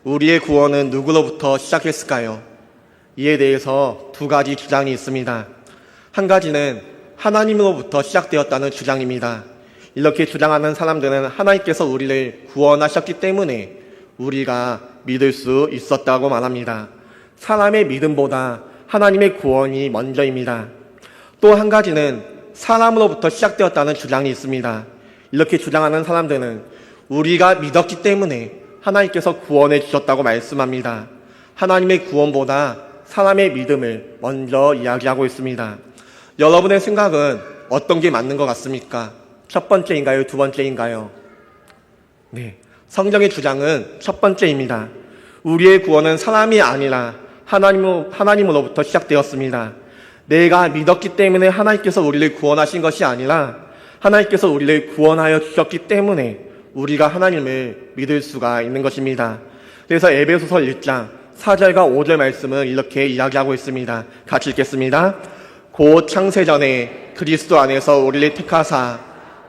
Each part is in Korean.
우리의 구원은 누구로부터 시작했을까요? 이에 대해서 두 가지 주장이 있습니다. 한 가지는 하나님으로부터 시작되었다는 주장입니다. 이렇게 주장하는 사람들은 하나님께서 우리를 구원하셨기 때문에 우리가 믿을 수 있었다고 말합니다. 사람의 믿음보다 하나님의 구원이 먼저입니다. 또 한 가지는 사람으로부터 시작되었다는 주장이 있습니다. 이렇게 주장하는 사람들은 우리가 믿었기 때문에 하나님께서 구원해 주셨다고 말씀합니다. 하나님의 구원보다 사람의 믿음을 먼저 이야기하고 있습니다. 여러분의 생각은 어떤 게 맞는 것 같습니까? 첫 번째인가요? 두 번째인가요? 네, 성경의 주장은 첫 번째입니다. 우리의 구원은 사람이 아니라 하나님으로부터 시작되었습니다. 내가 믿었기 때문에 하나님께서 우리를 구원하신 것이 아니라 하나님께서 우리를 구원하여 주셨기 때문에 우리가 하나님을 믿을 수가 있는 것입니다. 그래서 에베소서 1장 4절과 5절 말씀은 이렇게 이야기하고 있습니다. 같이 읽겠습니다. 곧 창세전에 그리스도 안에서 우리를 택하사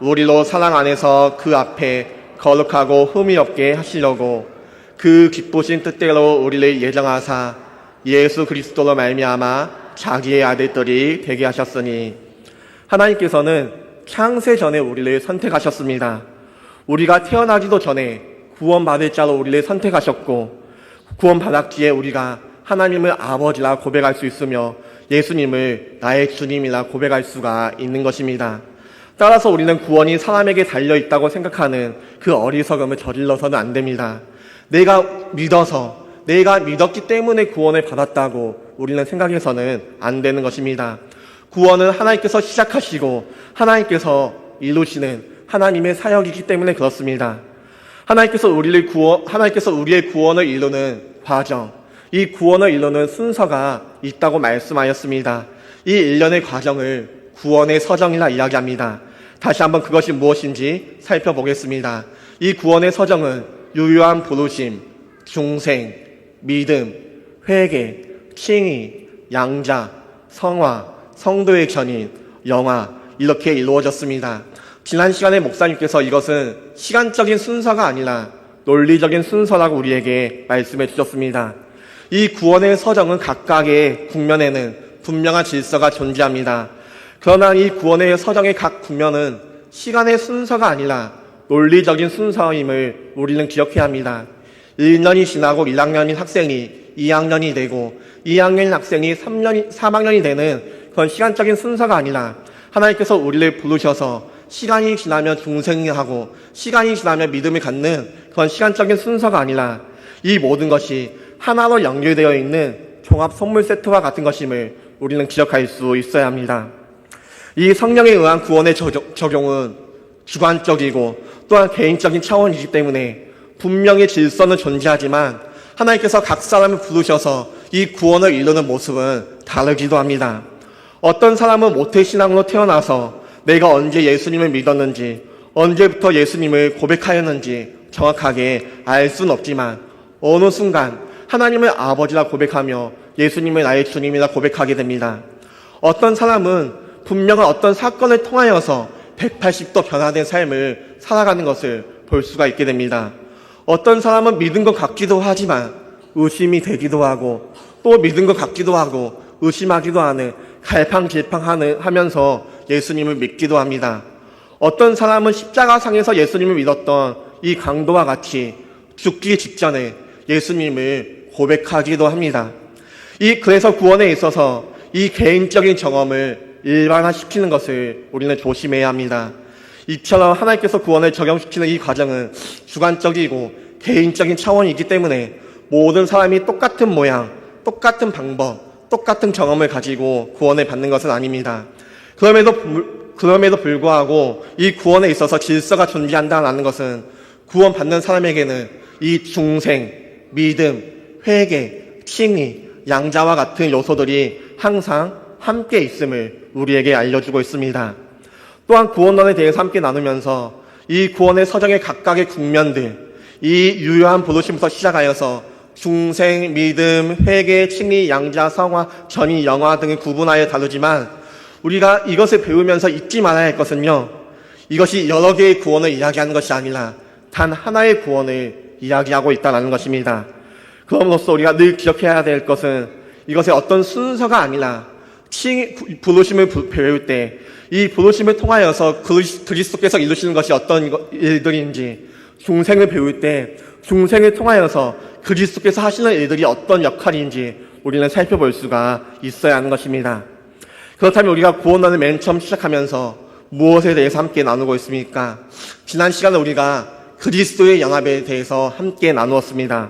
우리로 사랑 안에서 그 앞에 거룩하고 흠이 없게 하시려고 그 기쁘신 뜻대로 우리를 예정하사 예수 그리스도로 말미암아 자기의 아들들이 되게 하셨으니, 하나님께서는 창세전에 우리를 선택하셨습니다. 우리가 태어나기도 전에 구원받을 자로 우리를 선택하셨고, 구원받았기에 우리가 하나님을 아버지라 고백할 수 있으며 예수님을 나의 주님이라 고백할 수가 있는 것입니다. 따라서 우리는 구원이 사람에게 달려있다고 생각하는 그 어리석음을 저질러서는 안 됩니다. 내가 믿었기 때문에 구원을 받았다고 우리는 생각해서는 안 되는 것입니다. 구원은 하나님께서 시작하시고 하나님께서 이루시는 하나님의 사역이기 때문에 그렇습니다. 하나님께서 우리의 구원을 이루는 과정, 이 구원을 이루는 순서가 있다고 말씀하였습니다. 이 일련의 과정을 구원의 서정이라 이야기합니다. 다시 한번 그것이 무엇인지 살펴보겠습니다. 이 구원의 서정은 유효한 부르심, 중생, 믿음, 회개, 칭의, 양자, 성화, 성도의 견인, 영화, 이렇게 이루어졌습니다. 지난 시간에 목사님께서 이것은 시간적인 순서가 아니라 논리적인 순서라고 우리에게 말씀해 주셨습니다. 이 구원의 서정은 각각의 국면에는 분명한 질서가 존재합니다. 그러나 이 구원의 서정의 각 국면은 시간의 순서가 아니라 논리적인 순서임을 우리는 기억해야 합니다. 1년이 지나고 1학년인 학생이 2학년이 되고 2학년인 학생이 3학년이 되는 그런 시간적인 순서가 아니라 하나님께서 우리를 부르셔서 시간이 지나면 중생을 하고 시간이 지나면 믿음을 갖는 그런 시간적인 순서가 아니라 이 모든 것이 하나로 연결되어 있는 종합 선물 세트와 같은 것임을 우리는 기억할 수 있어야 합니다. 이 성령에 의한 구원의 적용은 주관적이고 또한 개인적인 차원이기 때문에 분명히 질서는 존재하지만 하나님께서 각 사람을 부르셔서 이 구원을 이루는 모습은 다르기도 합니다. 어떤 사람은 모태신앙으로 태어나서 내가 언제 예수님을 믿었는지, 언제부터 예수님을 고백하였는지 정확하게 알 수는 없지만 어느 순간 하나님을 아버지라 고백하며 예수님을 나의 주님이라 고백하게 됩니다. 어떤 사람은 분명한 어떤 사건을 통하여서 180도 변화된 삶을 살아가는 것을 볼 수가 있게 됩니다. 어떤 사람은 믿은 것 같기도 하지만 의심이 되기도 하고 또 믿은 것 같기도 하고 의심하기도 하는 갈팡질팡하면서 예수님을 믿기도 합니다. 어떤 사람은 십자가상에서 예수님을 믿었던 이 강도와 같이 죽기 직전에 예수님을 고백하기도 합니다. 그래서 구원에 있어서 이 개인적인 경험을 일반화시키는 것을 우리는 조심해야 합니다. 이처럼 하나님께서 구원을 적용시키는 이 과정은 주관적이고 개인적인 차원이기 때문에 모든 사람이 똑같은 모양, 똑같은 방법, 똑같은 경험을 가지고 구원을 받는 것은 아닙니다. 그럼에도 불구하고 이 구원에 있어서 질서가 존재한다는 것은 구원받는 사람에게는 이 중생, 믿음, 회개, 칭의, 양자와 같은 요소들이 항상 함께 있음을 우리에게 알려주고 있습니다. 또한 구원론에 대해서 함께 나누면서 이 구원의 서정의 각각의 국면들, 이 유효한 부르심부터 시작하여서 중생, 믿음, 회개, 칭의, 양자, 성화, 전의, 영화 등을 구분하여 다루지만 우리가 이것을 배우면서 잊지 말아야 할 것은요, 이것이 여러 개의 구원을 이야기하는 것이 아니라 단 하나의 구원을 이야기하고 있다는 것입니다. 그럼으로써 우리가 늘 기억해야 될 것은 이것의 어떤 순서가 아니라 부르심을 배울 때 이 부르심을 통하여서 그리스도께서 이루시는 것이 어떤 일들인지, 중생을 배울 때 중생을 통하여서 그리스도께서 하시는 일들이 어떤 역할인지 우리는 살펴볼 수가 있어야 하는 것입니다. 그렇다면 우리가 구원론을 맨 처음 시작하면서 무엇에 대해서 함께 나누고 있습니까? 지난 시간에 우리가 그리스도의 연합에 대해서 함께 나누었습니다.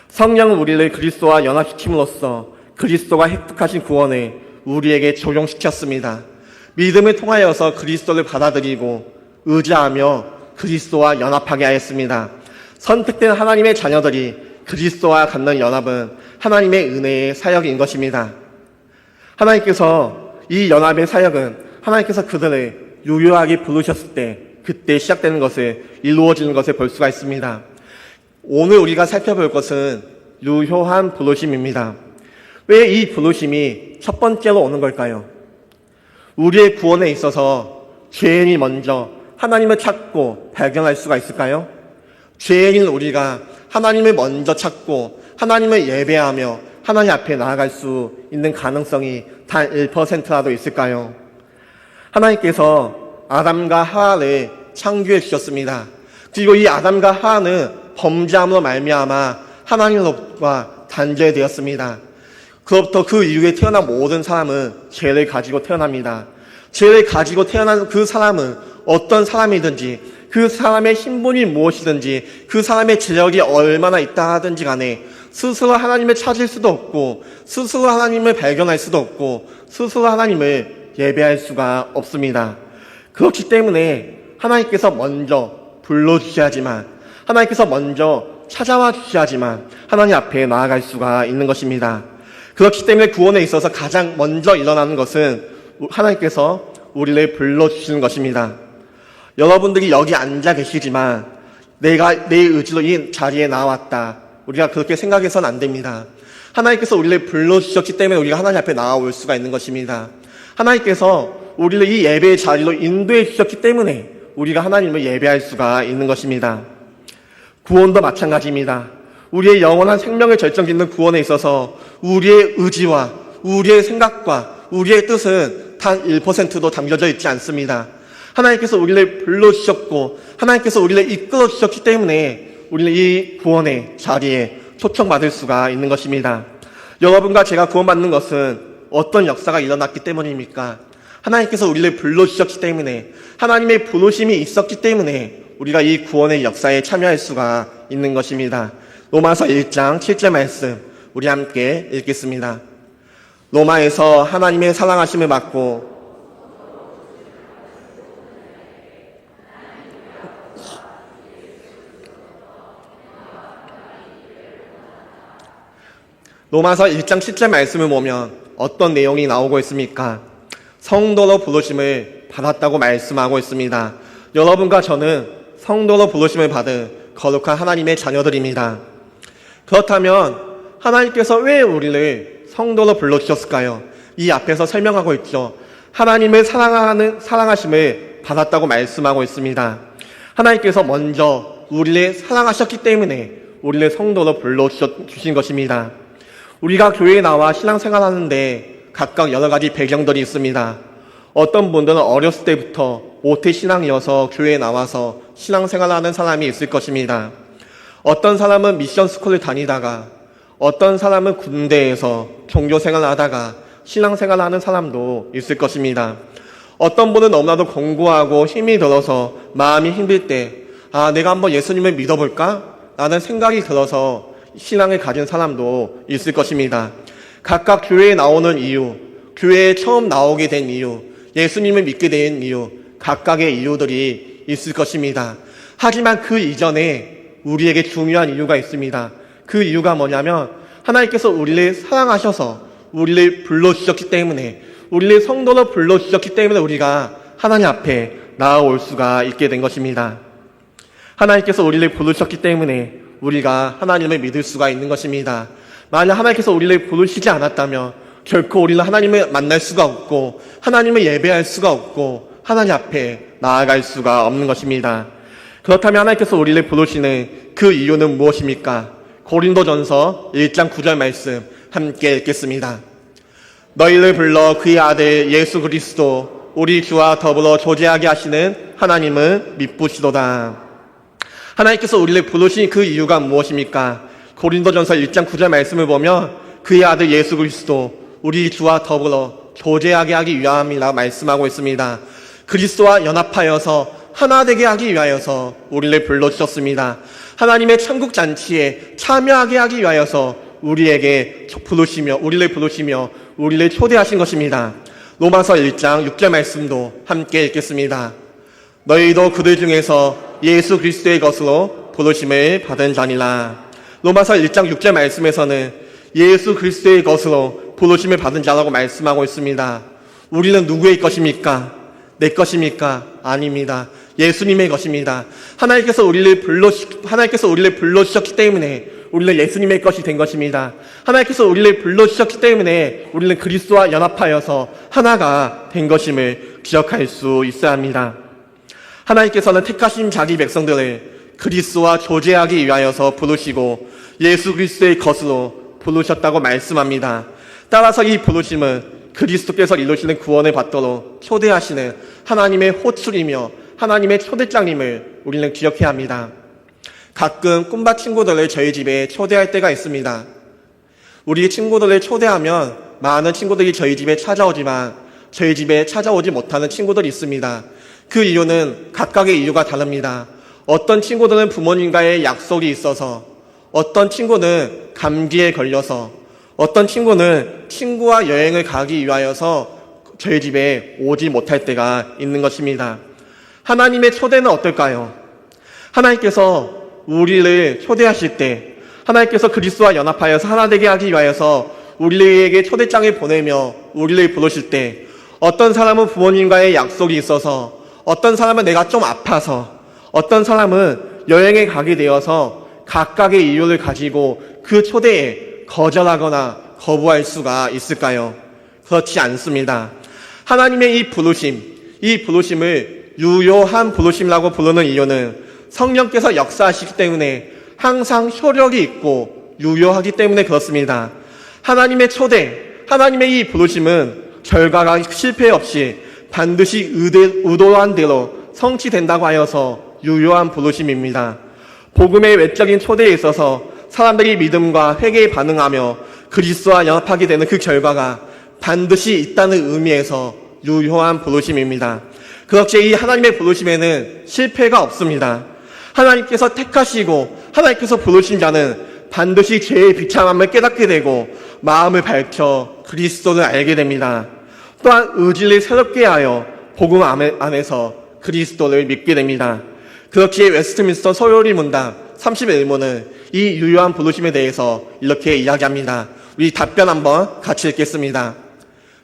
성령은 우리를 그리스도와 연합시킴으로써 그리스도가 획득하신 구원을 우리에게 적용시켰습니다. 믿음을 통하여서 그리스도를 받아들이고 의지하며 그리스도와 연합하게 하였습니다. 선택된 하나님의 자녀들이 그리스도와 갖는 연합은 하나님의 은혜의 사역인 것입니다. 하나님께서 이 연합의 사역은 하나님께서 그들을 유효하게 부르셨을 때 그때 시작되는 것을 이루어지는 것을 볼 수가 있습니다. 오늘 우리가 살펴볼 것은 유효한 부르심입니다. 왜 이 부르심이 첫 번째로 오는 걸까요? 우리의 구원에 있어서 죄인이 먼저 하나님을 찾고 발견할 수가 있을까요? 죄인인 우리가 하나님을 먼저 찾고 하나님을 예배하며 하나님 앞에 나아갈 수 있는 가능성이 단 1%라도 있을까요? 하나님께서 아담과 하와를 창조해 주셨습니다. 그리고 이 아담과 하와는 범죄함으로 말미암아 하나님과 단절되었습니다. 그로부터 그 이후에 태어난 모든 사람은 죄를 가지고 태어납니다. 죄를 가지고 태어난 그 사람은 어떤 사람이든지 그 사람의 신분이 무엇이든지 그 사람의 재력이 얼마나 있다 하든지 간에 스스로 하나님을 찾을 수도 없고 스스로 하나님을 발견할 수도 없고 스스로 하나님을 예배할 수가 없습니다. 그렇기 때문에 하나님께서 먼저 불러주셔야지만 하나님께서 먼저 찾아와 주셔야지만 하나님 앞에 나아갈 수가 있는 것입니다. 그렇기 때문에 구원에 있어서 가장 먼저 일어나는 것은 하나님께서 우리를 불러주시는 것입니다. 여러분들이 여기 앉아 계시지만 내가 내 의지로 이 자리에 나왔다. 우리가 그렇게 생각해서는 안 됩니다. 하나님께서 우리를 불러주셨기 때문에 우리가 하나님 앞에 나아올 수가 있는 것입니다. 하나님께서 우리를 이 예배의 자리로 인도해 주셨기 때문에 우리가 하나님을 예배할 수가 있는 것입니다. 구원도 마찬가지입니다. 우리의 영원한 생명을 결정짓는 구원에 있어서 우리의 의지와 우리의 생각과 우리의 뜻은 단 1%도 담겨져 있지 않습니다. 하나님께서 우리를 불러주셨고 하나님께서 우리를 이끌어주셨기 때문에 우리는 이 구원의 자리에 초청받을 수가 있는 것입니다. 여러분과 제가 구원받는 것은 어떤 역사가 일어났기 때문입니까? 하나님께서 우리를 불러주셨기 때문에 하나님의 부르심이 있었기 때문에 우리가 이 구원의 역사에 참여할 수가 있는 것입니다. 로마서 1장 7절 말씀 우리 함께 읽겠습니다. 로마에서 하나님의 사랑하심을 받고 로마서 1장 10절 말씀을 보면 어떤 내용이 나오고 있습니까? 성도로 부르심을 받았다고 말씀하고 있습니다. 여러분과 저는 성도로 부르심을 받은 거룩한 하나님의 자녀들입니다. 그렇다면 하나님께서 왜 우리를 성도로 불러주셨을까요? 이 앞에서 설명하고 있죠. 하나님을 사랑하심을 받았다고 말씀하고 있습니다. 하나님께서 먼저 우리를 사랑하셨기 때문에 우리를 성도로 불러주신 것입니다. 우리가 교회에 나와 신앙생활하는데 각각 여러 가지 배경들이 있습니다. 어떤 분들은 어렸을 때부터 모태 신앙이어서 교회에 나와서 신앙생활하는 사람이 있을 것입니다. 어떤 사람은 미션 스쿨을 다니다가 어떤 사람은 군대에서 종교생활을 하다가 신앙생활을 하는 사람도 있을 것입니다. 어떤 분은 너무나도 공부하고 힘이 들어서 마음이 힘들 때 내가 한번 예수님을 믿어볼까? 라는 생각이 들어서 신앙을 가진 사람도 있을 것입니다. 각각 교회에 나오는 이유, 교회에 처음 나오게 된 이유, 예수님을 믿게 된 이유, 각각의 이유들이 있을 것입니다. 하지만 그 이전에 우리에게 중요한 이유가 있습니다. 그 이유가 뭐냐면 하나님께서 우리를 사랑하셔서 우리를 불러주셨기 때문에 우리를 성도로 불러주셨기 때문에 우리가 하나님 앞에 나아올 수가 있게 된 것입니다. 하나님께서 우리를 부르셨기 때문에 우리가 하나님을 믿을 수가 있는 것입니다. 만약 하나님께서 우리를 부르시지 않았다면 결코 우리는 하나님을 만날 수가 없고 하나님을 예배할 수가 없고 하나님 앞에 나아갈 수가 없는 것입니다. 그렇다면 하나님께서 우리를 부르시는 그 이유는 무엇입니까? 고린도전서 1장 9절 말씀 함께 읽겠습니다. 너희를 불러 그의 아들 예수 그리스도 우리 주와 더불어 조제하게 하시는 하나님을 믿으시도다. 하나님께서 우리를 부르신 그 이유가 무엇입니까? 고린도전서 1장 9절 말씀을 보면 그의 아들 예수 그리스도 우리 주와 더불어 조제하게 하기 위함이라 말씀하고 있습니다. 그리스도와 연합하여서 하나 되게 하기 위하여서 우리를 불러주셨습니다. 하나님의 천국 잔치에 참여하게 하기 위하여서 우리를 부르시며 우리를 초대하신 것입니다. 로마서 1장 6절 말씀도 함께 읽겠습니다. 너희도 그들 중에서 예수 그리스도의 것으로 부르심을 받은 자니라. 로마서 1장 6절 말씀에서는 예수 그리스도의 것으로 부르심을 받은 자라고 말씀하고 있습니다. 우리는 누구의 것입니까? 내 것입니까? 아닙니다. 예수님의 것입니다. 하나님께서 우리를 불러주셨기 때문에 우리는 예수님의 것이 된 것입니다. 하나님께서 우리를 불러주셨기 때문에 우리는 그리스도와 연합하여서 하나가 된 것임을 기억할 수 있어야 합니다. 하나님께서는 택하신 자기 백성들을 그리스도와 조제하기 위하여서 부르시고 예수 그리스도의 것으로 부르셨다고 말씀합니다. 따라서 이 부르심은 그리스도께서 이루시는 구원을 받도록 초대하시는 하나님의 호출이며 하나님의 초대장님을 우리는 기억해야 합니다. 가끔 꿈밭 친구들을 저희 집에 초대할 때가 있습니다. 우리 친구들을 초대하면 많은 친구들이 저희 집에 찾아오지만 저희 집에 찾아오지 못하는 친구들이 있습니다. 그 이유는 각각의 이유가 다릅니다. 어떤 친구들은 부모님과의 약속이 있어서, 어떤 친구는 감기에 걸려서, 어떤 친구는 친구와 여행을 가기 위하여서 저희 집에 오지 못할 때가 있는 것입니다. 하나님의 초대는 어떨까요? 하나님께서 우리를 초대하실 때, 하나님께서 그리스도와 연합하여서 하나 되게 하기 위하여서 우리에게 초대장을 보내며 우리를 부르실 때, 어떤 사람은 부모님과의 약속이 있어서, 어떤 사람은 내가 좀 아파서, 어떤 사람은 여행에 가게 되어서 각각의 이유를 가지고 그 초대에 거절하거나 거부할 수가 있을까요? 그렇지 않습니다. 하나님의 이 부르심을 유효한 부르심이라고 부르는 이유는 성령께서 역사하시기 때문에 항상 효력이 있고 유효하기 때문에 그렇습니다. 하나님의 초대, 하나님의 이 부르심은 결과가 실패 없이 반드시 의도한 대로 성취된다고 하여서 유효한 부르심입니다. 복음의 외적인 초대에 있어서 사람들이 믿음과 회개에 반응하며 그리스도와 연합하게 되는 그 결과가 반드시 있다는 의미에서 유효한 부르심입니다. 그렇지 이 하나님의 부르심에는 실패가 없습니다. 하나님께서 택하시고 하나님께서 부르신 자는 반드시 죄의 비참함을 깨닫게 되고 마음을 밝혀 그리스도를 알게 됩니다. 또한 의지를 새롭게 하여 복음 안에서 그리스도를 믿게 됩니다. 그렇기에 웨스트민스터 소요리 문답 31문은 이 유효한 부르심에 대해서 이렇게 이야기합니다. 우리 답변 한번 같이 읽겠습니다.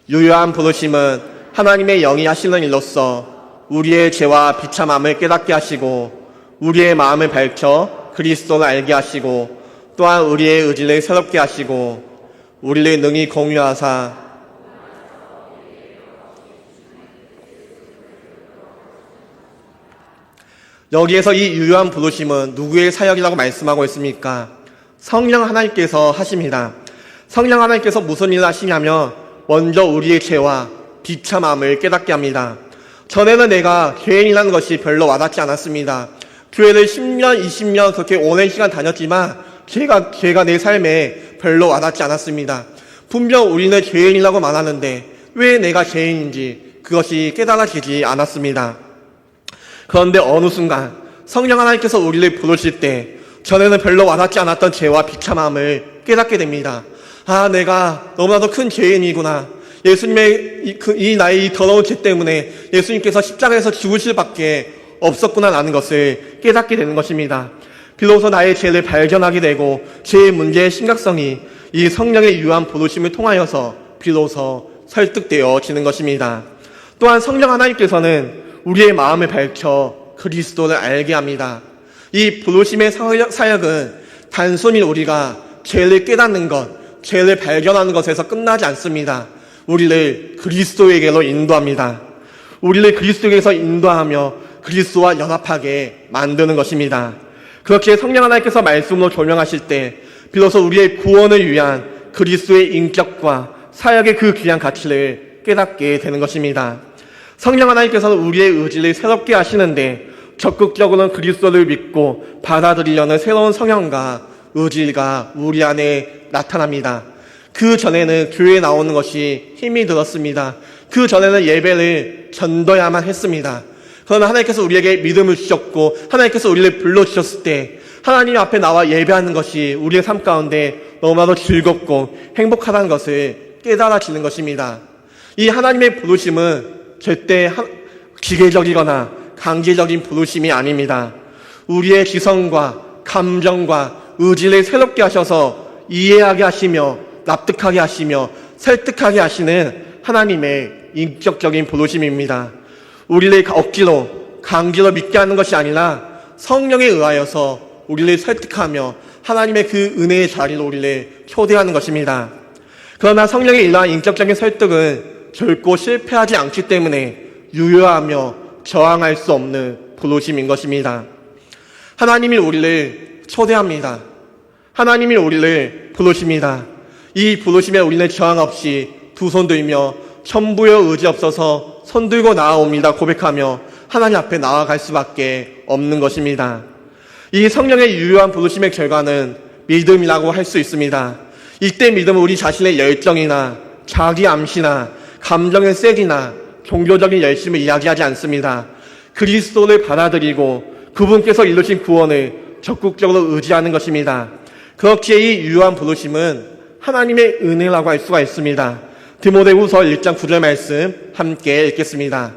유효한 부르심은 하나님의 영이 하시는 일로서 우리의 죄와 비참함을 깨닫게 하시고 우리의 마음을 밝혀 그리스도를 알게 하시고 또한 우리의 의지를 새롭게 하시고 우리를 능히 공유하사 여기에서 이 유효한 부르심은 누구의 사역이라고 말씀하고 있습니까? 성령 하나님께서 하십니다. 성령 하나님께서 무슨 일을 하시냐면 먼저 우리의 죄와 비참함을 깨닫게 합니다. 전에는 내가 죄인이라는 것이 별로 와닿지 않았습니다. 교회를 10년, 20년 그렇게 오랜 시간 다녔지만 죄가 내 삶에 별로 와닿지 않았습니다. 분명 우리는 죄인이라고 말하는데 왜 내가 죄인인지 그것이 깨달아지지 않았습니다. 그런데 어느 순간 성령 하나님께서 우리를 부르실 때 전에는 별로 와닿지 않았던 죄와 비참함을 깨닫게 됩니다. 아, 내가 너무나도 큰 죄인이구나. 예수님의 이 나의 더러운 죄 때문에 예수님께서 십자가에서 죽으실 밖에 없었구나라는 것을 깨닫게 되는 것입니다. 비로소 나의 죄를 발견하게 되고 죄의 문제의 심각성이 이 성령의 유한 부르심을 통하여서 비로소 설득되어지는 것입니다. 또한 성령 하나님께서는 우리의 마음을 밝혀 그리스도를 알게 합니다. 이 부르심의 사역은 단순히 우리가 죄를 깨닫는 것, 죄를 발견하는 것에서 끝나지 않습니다. 우리를 그리스도에게로 인도합니다. 우리를 그리스도에게서 인도하며 그리스도와 연합하게 만드는 것입니다. 그렇게 성령 하나님께서 말씀으로 조명하실 때 비로소 우리의 구원을 위한 그리스도의 인격과 사역의 그 귀한 가치를 깨닫게 되는 것입니다. 성령 하나님께서는 우리의 의지를 새롭게 하시는데 적극적으로는 그리스도를 믿고 받아들이려는 새로운 성향과 의지가 우리 안에 나타납니다. 그 전에는 교회에 나오는 것이 힘이 들었습니다. 그 전에는 예배를 전도야만 했습니다. 그러나 하나님께서 우리에게 믿음을 주셨고 하나님께서 우리를 불러주셨을 때 하나님 앞에 나와 예배하는 것이 우리의 삶 가운데 너무나도 즐겁고 행복하다는 것을 깨달아지는 것입니다. 이 하나님의 부르심은 절대 기계적이거나 강제적인 부르심이 아닙니다. 우리의 지성과 감정과 의지를 새롭게 하셔서 이해하게 하시며 납득하게 하시며 설득하게 하시는 하나님의 인격적인 부르심입니다. 우리를 억지로 강제로 믿게 하는 것이 아니라 성령에 의하여서 우리를 설득하며 하나님의 그 은혜의 자리로 우리를 초대하는 것입니다. 그러나 성령의 일어난 인격적인 설득은 결코 실패하지 않기 때문에 유효하며 저항할 수 없는 부르심인 것입니다. 하나님이 우리를 초대합니다. 하나님이 우리를 부르십니다. 이 부르심에 우리는 저항 없이 두 손 들며 천부여 의지 없어서 손 들고 나아옵니다 고백하며 하나님 앞에 나아갈 수밖에 없는 것입니다. 이 성령의 유효한 부르심의 결과는 믿음이라고 할 수 있습니다. 이때 믿음은 우리 자신의 열정이나 자기 암시나 감정의 세기나 종교적인 열심을 이야기하지 않습니다. 그리스도를 받아들이고 그분께서 이루신 구원을 적극적으로 의지하는 것입니다. 그렇기에 이 유효한 부르심은 하나님의 은혜라고 할 수가 있습니다. 디모데후서 1장 9절 말씀 함께 읽겠습니다.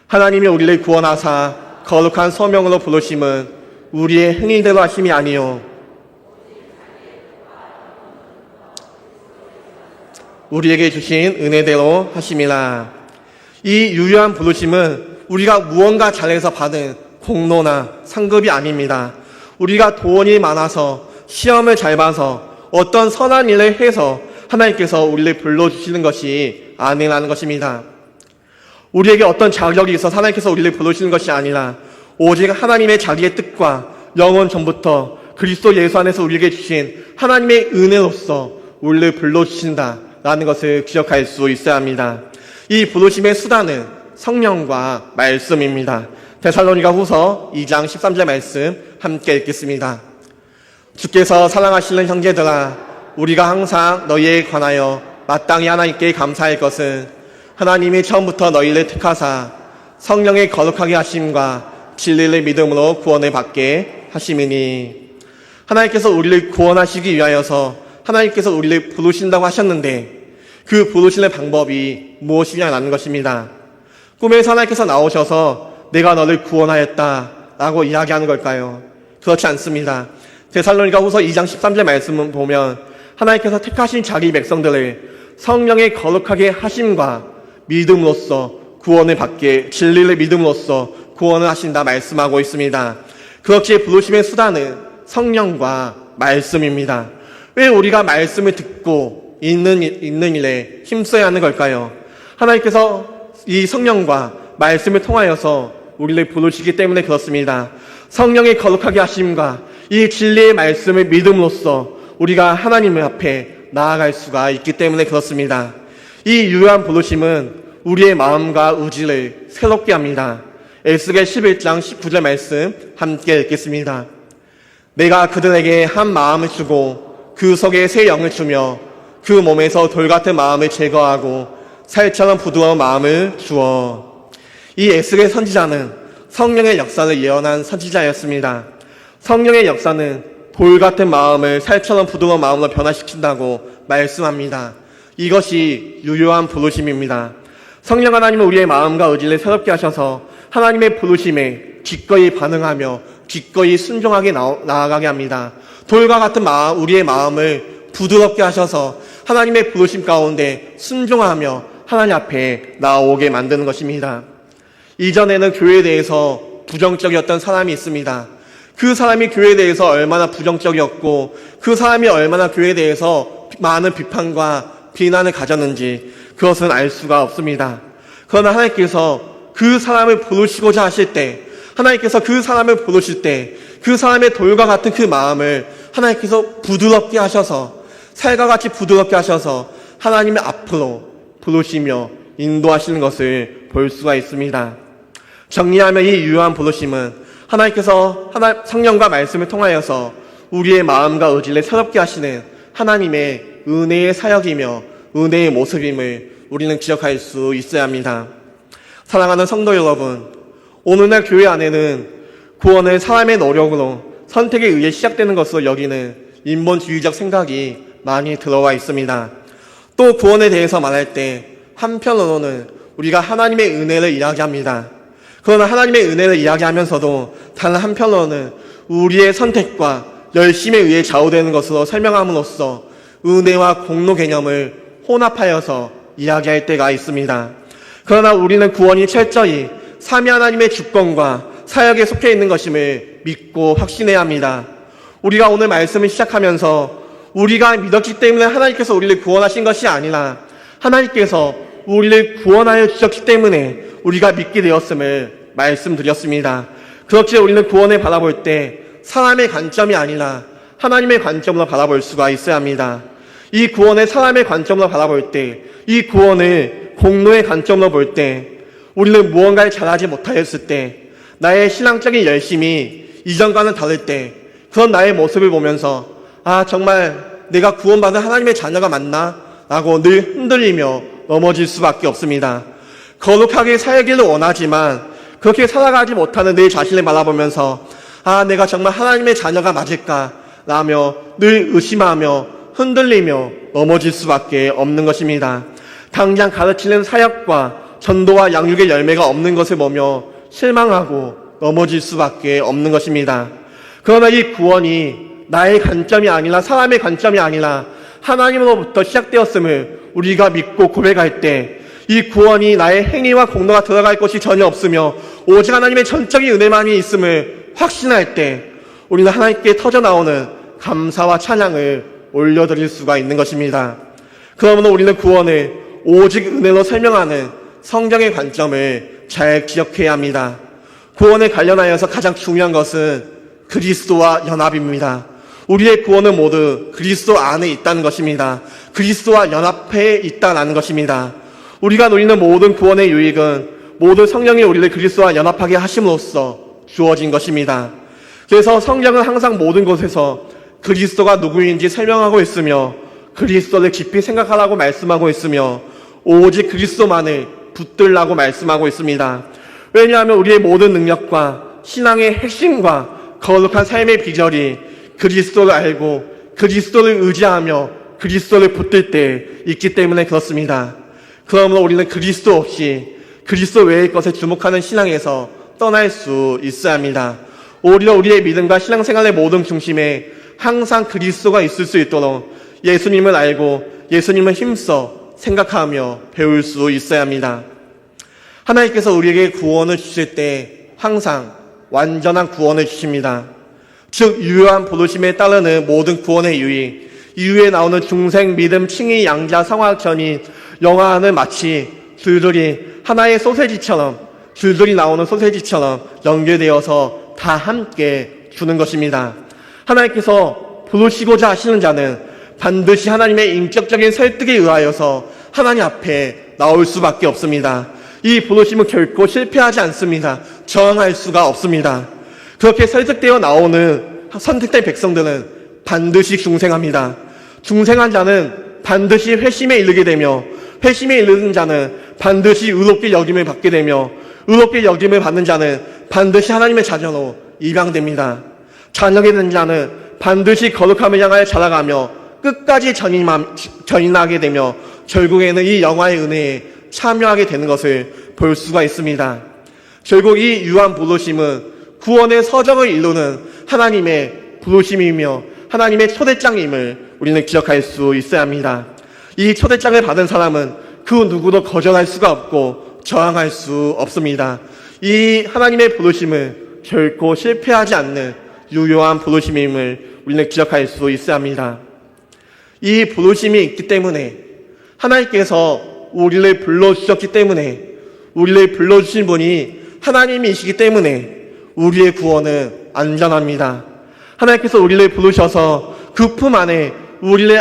하나님이 우리를 구원하사 거룩한 소명으로 부르심은 우리의 행위대로 하심이 아니요 우리에게 주신 은혜대로 하심이라. 이 유효한 부르심은 우리가 무언가 잘해서 받은 공로나 상급이 아닙니다. 우리가 돈이 많아서 시험을 잘 봐서 어떤 선한 일을 해서 하나님께서 우리를 불러주시는 것이 아니라는 것입니다. 우리에게 어떤 자격이 있어서 하나님께서 우리를 부르시는 것이 아니라 오직 하나님의 자기의 뜻과 영원 전부터 그리스도 예수 안에서 우리에게 주신 하나님의 은혜로서 우리를 불러주신다라는 것을 기억할 수 있어야 합니다. 이 부르심의 수단은 성령과 말씀입니다. 데살로니가 후서 2장 13절 말씀 함께 읽겠습니다. 주께서 사랑하시는 형제들아, 우리가 항상 너희에 관하여 마땅히 하나님께 감사할 것은 하나님이 처음부터 너희를 택하사 성령의 거룩하게 하심과 진리를 믿음으로 구원을 받게 하심이니. 하나님께서 우리를 구원하시기 위하여서 하나님께서 우리를 부르신다고 하셨는데 그 부르시는 방법이 무엇이냐라는 것입니다. 꿈에서 하나님께서 나오셔서 내가 너를 구원하였다라고 이야기하는 걸까요? 그렇지 않습니다. 데살로니가 후서 2장 13절 말씀을 보면 하나님께서 택하신 자기 백성들을 성령의 거룩하게 하심과 믿음으로써 구원을 받게, 진리를 믿음으로써 구원을 하신다 말씀하고 있습니다. 그렇기에 부르심의 수단은 성령과 말씀입니다. 왜 우리가 말씀을 듣고 읽는 일에 힘써야 하는 걸까요? 하나님께서 이 성령과 말씀을 통하여서 우리를 부르시기 때문에 그렇습니다. 성령의 거룩하게 하심과 이 진리의 말씀을 믿음으로써 우리가 하나님 앞에 나아갈 수가 있기 때문에 그렇습니다. 이 유효한 부르심은 우리의 마음과 의지를 새롭게 합니다. 에스겔 11장 19절 말씀 함께 읽겠습니다. 내가 그들에게 한 마음을 주고 그 속에 새 영을 주며 그 몸에서 돌 같은 마음을 제거하고 살처럼 부드러운 마음을 주어. 이 에스겔 선지자는 성령의 역사를 예언한 선지자였습니다. 성령의 역사는 돌 같은 마음을 살처럼 부드러운 마음으로 변화시킨다고 말씀합니다. 이것이 유효한 부르심입니다. 성령 하나님은 우리의 마음과 의지를 새롭게 하셔서 하나님의 부르심에 기꺼이 반응하며 기꺼이 순종하게 나아가게 합니다. 돌과 같은 우리의 마음을 부드럽게 하셔서 하나님의 부르심 가운데 순종하며 하나님 앞에 나오게 만드는 것입니다. 이전에는 교회에 대해서 부정적이었던 사람이 있습니다. 그 사람이 교회에 대해서 얼마나 부정적이었고 그 사람이 얼마나 교회에 대해서 많은 비판과 비난을 가졌는지 그것은 알 수가 없습니다. 그러나 하나님께서 그 사람을 부르시고자 하실 때, 하나님께서 그 사람을 부르실 때 그 사람의 돌과 같은 그 마음을 하나님께서 부드럽게 하셔서 살과 같이 부드럽게 하셔서 하나님의 앞으로 부르시며 인도하시는 것을 볼 수가 있습니다. 정리하면 이 유효한 부르심은 하나님께서 성령과 말씀을 통하여서 우리의 마음과 의지를 새롭게 하시는 하나님의 은혜의 사역이며 은혜의 모습임을 우리는 기억할 수 있어야 합니다. 사랑하는 성도 여러분, 오늘날 교회 안에는 구원은 사람의 노력으로 선택에 의해 시작되는 것으로 여기는 인본주의적 생각이 많이 들어와 있습니다. 또 구원에 대해서 말할 때 한편으로는 우리가 하나님의 은혜를 이야기합니다. 그러나 하나님의 은혜를 이야기하면서도 다른 한편으로는 우리의 선택과 열심에 의해 좌우되는 것으로 설명함으로써 은혜와 공로 개념을 혼합하여서 이야기할 때가 있습니다. 그러나 우리는 구원이 철저히 삼위 하나님의 주권과 사역에 속해 있는 것임을 믿고 확신해야 합니다. 우리가 오늘 말씀을 시작하면서 우리가 믿었기 때문에 하나님께서 우리를 구원하신 것이 아니라 하나님께서 우리를 구원하여 주셨기 때문에 우리가 믿게 되었음을 말씀드렸습니다. 그렇기에 우리는 구원을 바라볼 때 사람의 관점이 아니라 하나님의 관점으로 바라볼 수가 있어야 합니다. 이 구원을 사람의 관점으로 바라볼 때, 이 구원을 공로의 관점으로 볼 때, 우리는 무언가를 잘하지 못하였을 때, 나의 신앙적인 열심이 이전과는 다를 때, 그런 나의 모습을 보면서 정말 내가 구원받은 하나님의 자녀가 맞나? 라고 늘 흔들리며 넘어질 수밖에 없습니다. 거룩하게 살기를 원하지만 그렇게 살아가지 못하는 내 자신을 바라보면서 내가 정말 하나님의 자녀가 맞을까? 라며 늘 의심하며 흔들리며 넘어질 수밖에 없는 것입니다. 당장 가르치는 사역과 전도와 양육의 열매가 없는 것을 보며 실망하고 넘어질 수밖에 없는 것입니다. 그러나 이 구원이 나의 관점이 아니라 사람의 관점이 아니라 하나님으로부터 시작되었음을 우리가 믿고 고백할 때 이 구원이 나의 행위와 공로가 들어갈 것이 전혀 없으며 오직 하나님의 전적인 은혜만이 있음을 확신할 때 우리는 하나님께 터져나오는 감사와 찬양을 올려드릴 수가 있는 것입니다. 그러므로 우리는 구원을 오직 은혜로 설명하는 성경의 관점을 잘 기억해야 합니다. 구원에 관련하여서 가장 중요한 것은 그리스도와 연합입니다. 우리의 구원은 모두 그리스도 안에 있다는 것입니다. 그리스도와 연합해 있다는 것입니다. 우리가 누리는 모든 구원의 유익은 모든 성령이 우리를 그리스도와 연합하게 하심으로써 주어진 것입니다. 그래서 성경은 항상 모든 곳에서 그리스도가 누구인지 설명하고 있으며 그리스도를 깊이 생각하라고 말씀하고 있으며 오직 그리스도만을 붙들라고 말씀하고 있습니다. 왜냐하면 우리의 모든 능력과 신앙의 핵심과 거룩한 삶의 비결이 그리스도를 알고 그리스도를 의지하며 그리스도를 붙들 때 있기 때문에 그렇습니다. 그러므로 우리는 그리스도 없이 그리스도 외의 것에 주목하는 신앙에서 떠날 수 있어야 합니다. 오히려 우리의 믿음과 신앙생활의 모든 중심에 항상 그리스도가 있을 수 있도록 예수님을 알고 예수님을 힘써 생각하며 배울 수 있어야 합니다. 하나님께서 우리에게 구원을 주실 때 항상 완전한 구원을 주십니다. 즉 유효한 부르심에 따르는 모든 구원의 유익, 이후에 나오는 중생, 믿음, 칭의, 양자, 성화, 전이, 영화는 마치 줄줄이 하나의 소세지처럼 줄줄이 나오는 소세지처럼 연결되어서 다 함께 주는 것입니다. 하나님께서 부르시고자 하시는 자는 반드시 하나님의 인격적인 설득에 의하여서 하나님 앞에 나올 수밖에 없습니다. 이 부르심은 결코 실패하지 않습니다. 저항할 수가 없습니다. 그렇게 설득되어 나오는 선택된 백성들은 반드시 중생합니다. 중생한 자는 반드시 회심에 이르게 되며 회심에 이르는 자는 반드시 의롭게 여김을 받게 되며 의롭게 여김을 받는 자는 반드시 하나님의 자녀로 입양됩니다. 자녀게 된 자는 반드시 거룩함을 향하여 자라가며 끝까지 전인하게 되며 결국에는 이 영화의 은혜에 참여하게 되는 것을 볼 수가 있습니다. 결국 이 유한 부르심은 구원의 서정을 이루는 하나님의 부르심이며 하나님의 초대장임을 우리는 기억할 수 있어야 합니다. 이 초대장을 받은 사람은 그 누구도 거절할 수가 없고 저항할 수 없습니다. 이 하나님의 부르심을 결코 실패하지 않는 유효한 부르심임을 우리는 기억할 수 있어야 합니다. 이 부르심이 있기 때문에 하나님께서 우리를 불러주셨기 때문에 우리를 불러주신 분이 하나님이시기 때문에 우리의 구원은 안전합니다. 하나님께서 우리를 부르셔서 그 품 안에 우리를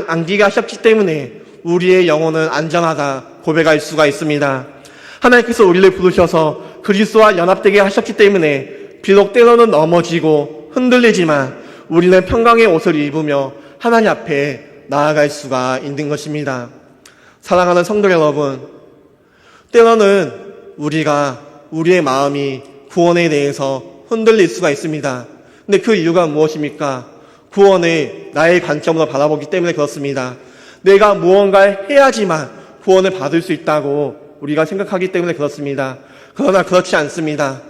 안기게 하셨기 때문에 우리의 영혼은 안전하다 고백할 수가 있습니다. 하나님께서 우리를 부르셔서 그리스도와 연합되게 하셨기 때문에 비록 때로는 넘어지고 흔들리지만 우리는 평강의 옷을 입으며 하나님 앞에 나아갈 수가 있는 것입니다. 사랑하는 성도 여러분, 때로는 우리의 마음이 구원에 대해서 흔들릴 수가 있습니다. 근데 그 이유가 무엇입니까? 구원을 나의 관점으로 바라보기 때문에 그렇습니다. 내가 무언가를 해야지만 구원을 받을 수 있다고 우리가 생각하기 때문에 그렇습니다. 그러나 그렇지 않습니다.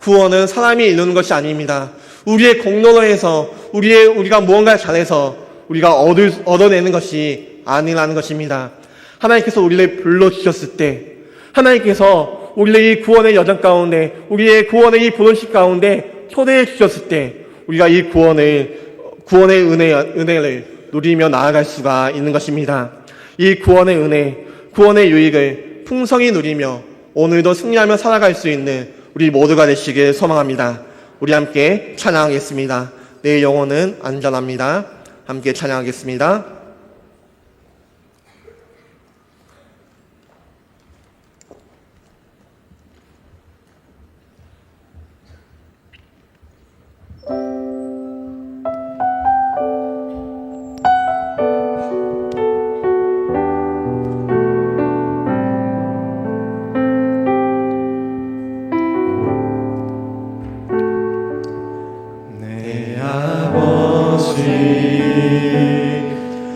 구원은 사람이 이루는 것이 아닙니다. 우리의 공로로 해서 우리가 무언가를 잘해서 우리가 얻어내는 것이 아니라는 것입니다. 하나님께서 우리를 불러주셨을 때, 하나님께서 우리를 이 구원의 여정 가운데, 우리의 구원의 이 부르심 가운데 초대해 주셨을 때, 우리가 이 구원의 은혜를 누리며 나아갈 수가 있는 것입니다. 이 구원의 은혜, 구원의 유익을 풍성히 누리며 오늘도 승리하며 살아갈 수 있는 우리 모두가 되시길 소망합니다. 우리 함께 찬양하겠습니다. 내 영혼은 안전합니다. 함께 찬양하겠습니다.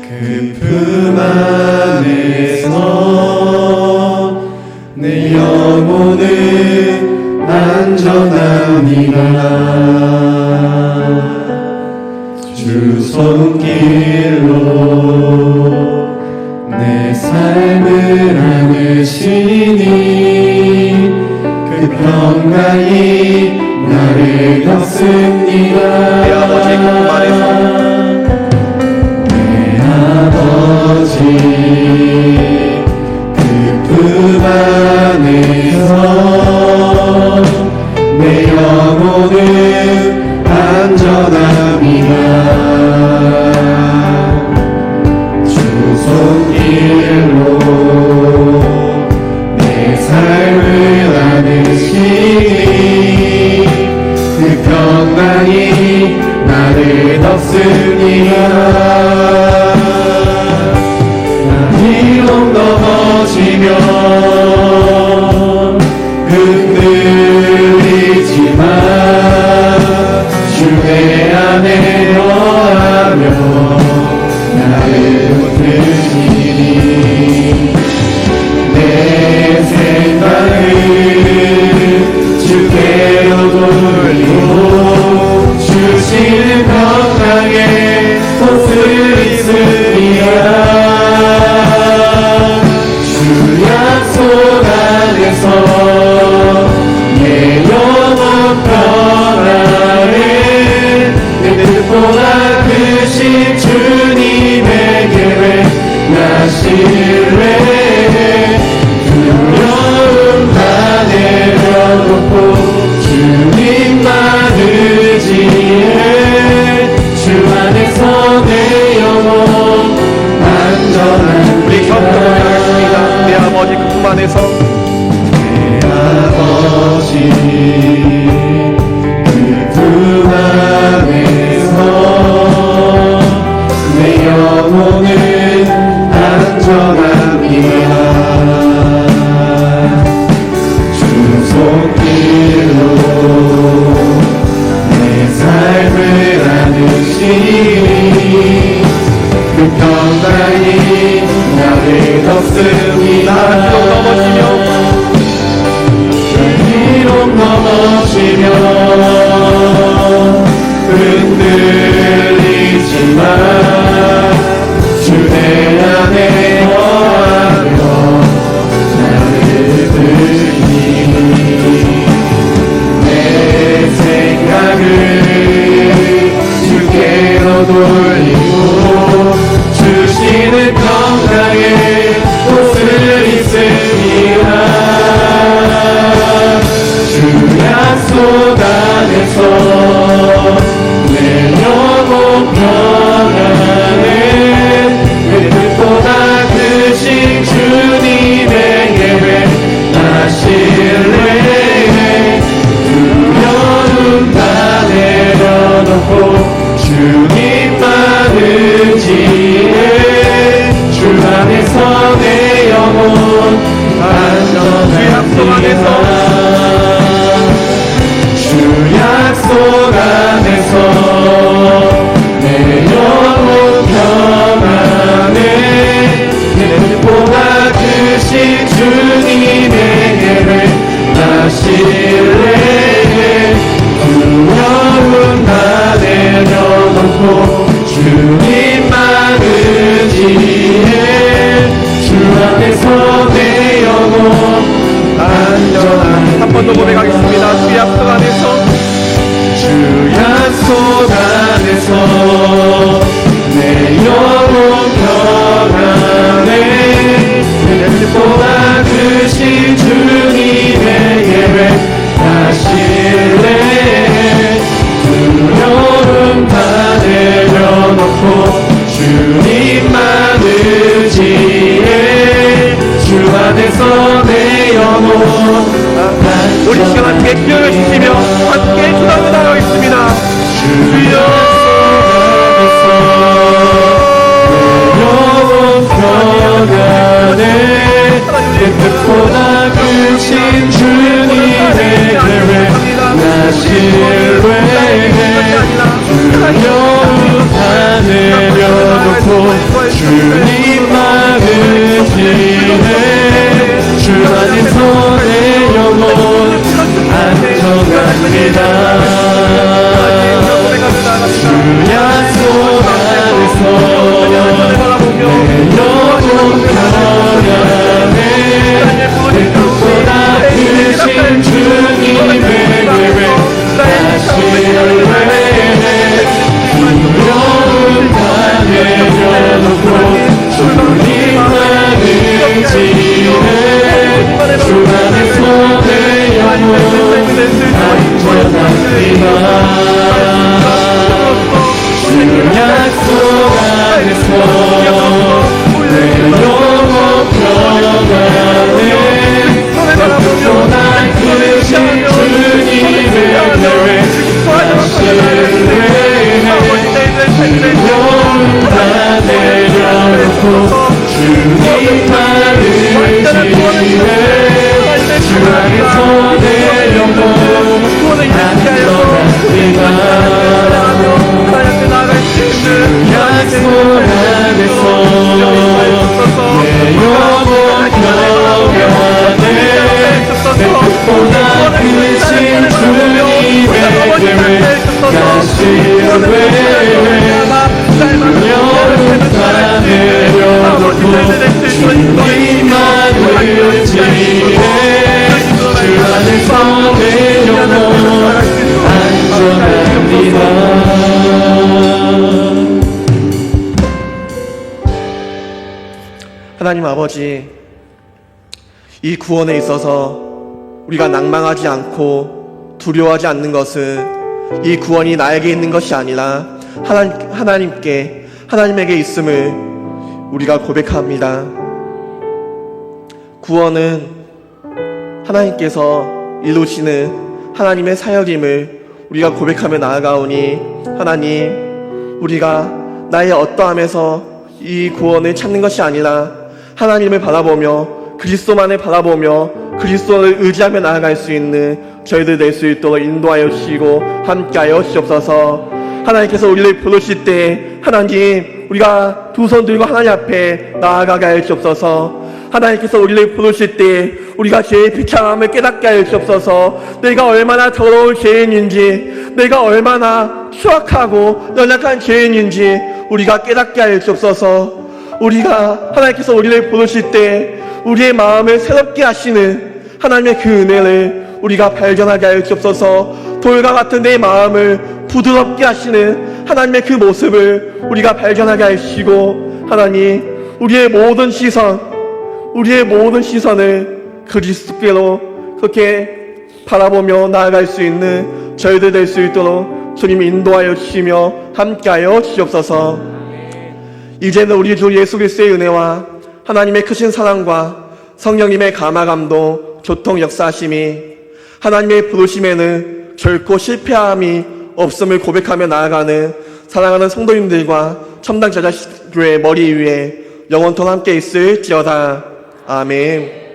그 품 안에서 내 영혼은 안전합니다. 주 손길로 내 삶을 안으시니 그 평강이 나를 덮습니다. 내 아버지 그 품 안에서 아버지 그 품 안에서 내 영혼은 안전합니다. 주 손길로 내 삶을 안으시니 그 평강이 나를 덮습니다. 비록 넘어지면 흔들리지만 주 내 안에 거하며 나를 붙드시니 내 생각을 주께로 돌리고 주시는 평강의 옷을 입습니다. 주 약속 안에서 내 영혼 평안해. 내 뜻보다 크신 주님의 계획 나 신뢰해. 두려움 다 내려놓고 주님만 의지해. 주 안에서 내 영혼 안전합니다. 우리 기도하겠습니다. 내 아버지 그 품 안에서 내 아버지 그 품 안에서 내 영혼은 안전합니다. 주 손길로 내 삶을 안으시니 그 평강이 나를 덮습니다. 비록 넘어지면 흔들리지만 주 내 안에 거하며 나를 붙드시니 내 생각을 주께로 돌리고 주시는 평강의 옷을 입습니다. 주 약속 안에서 내 주 약속 안에서 내 영혼 평안해 내 뜻보다 크신 주님의 계획 나 신뢰해 두려움 다 내려놓고 주님만 의지해 주 안에서 내 영혼 안전한 한 번 더 고백하겠습니다. 주 약속 안에서 주 약속 안에서 내 영혼 평안해 내 뜻보다 크신 주님의 계획 다 신뢰해 두려움 다 내려놓고 주님만 의지해 주 안에서 내 영혼 우리 시간 함께 기도해 주시며 함께 기도하며 나가겠습니다. 주여 영혼 평안해 내 뜻보다 크신 주님의 계획 나 신뢰해 두려움 다 내려놓고 주님만 의지해 주 안에서 내 영혼 안정합니다 주 약속 안에서 내 영혼 평안해 내 뜻보다 크신 주님의 계획 나 신뢰해 두려움 다 내려놓고 주님만 의지해 주 안에서 내 영혼 안전합니다 주 약속 안에서 내 영혼 평안해 내 뜻보다 크신 주님의 계획 나 신뢰해 두려움 다 내려놓고 주님만 의지해 주 안에서 내 영혼 안전합니다 약속 안에서 내 영혼 평안해 내 뜻보다 크신 주님의 계획 나 신뢰해 두려움 다 내려놓고 주님만 의지해 주 안에서 내 영혼 안전합니다 하나님 아버지, 이 구원에 있어서 우리가 낭망하지 않고 두려워하지 않는 것은 이 구원이 나에게 있는 것이 아니라 하나님에게 있음을 우리가 고백합니다. 구원은 하나님께서 이루시는 하나님의 사역임을 우리가 고백하며 나아가오니, 하나님, 우리가 나의 어떠함에서 이 구원을 찾는 것이 아니라 하나님을 바라보며 그리스도만을 바라보며 그리스도를 의지하며 나아갈 수 있는 저희들 될 수 있도록 인도하여 주시고 함께하여 주옵소서. 하나님께서 우리를 부르실 때 하나님, 우리가 두 손 들고 하나님 앞에 나아가게 하여 주옵소서. 하나님께서 우리를 부르실 때 우리가 죄의 비참함을 깨닫게 하여 주옵소서. 내가 얼마나 더러운 죄인인지, 내가 얼마나 추악하고 연약한 죄인인지 우리가 깨닫게 하여 주옵소서. 우리가 하나님께서 우리를 부르실 때 우리의 마음을 새롭게 하시는 하나님의 그 은혜를 우리가 발견하게 하여 주옵소서. 돌과 같은 내 마음을 부드럽게 하시는 하나님의 그 모습을 우리가 발견하게 하시고, 하나님, 우리의 모든 시선을 그리스도께로 그렇게 바라보며 나아갈 수 있는 저희들 될 수 있도록 주님 인도하여 주시며 함께하여 주시옵소서. 이제는 우리 주 예수 그리스도의 은혜와 하나님의 크신 사랑과 성령님의 감화감동, 교통 역사하심이, 하나님의 부르심에는 결코 실패함이 없음을 고백하며 나아가는 사랑하는 성도님들과 첨단 제자교회 머리 위에 영원토록 함께 있을지어다. 아멘.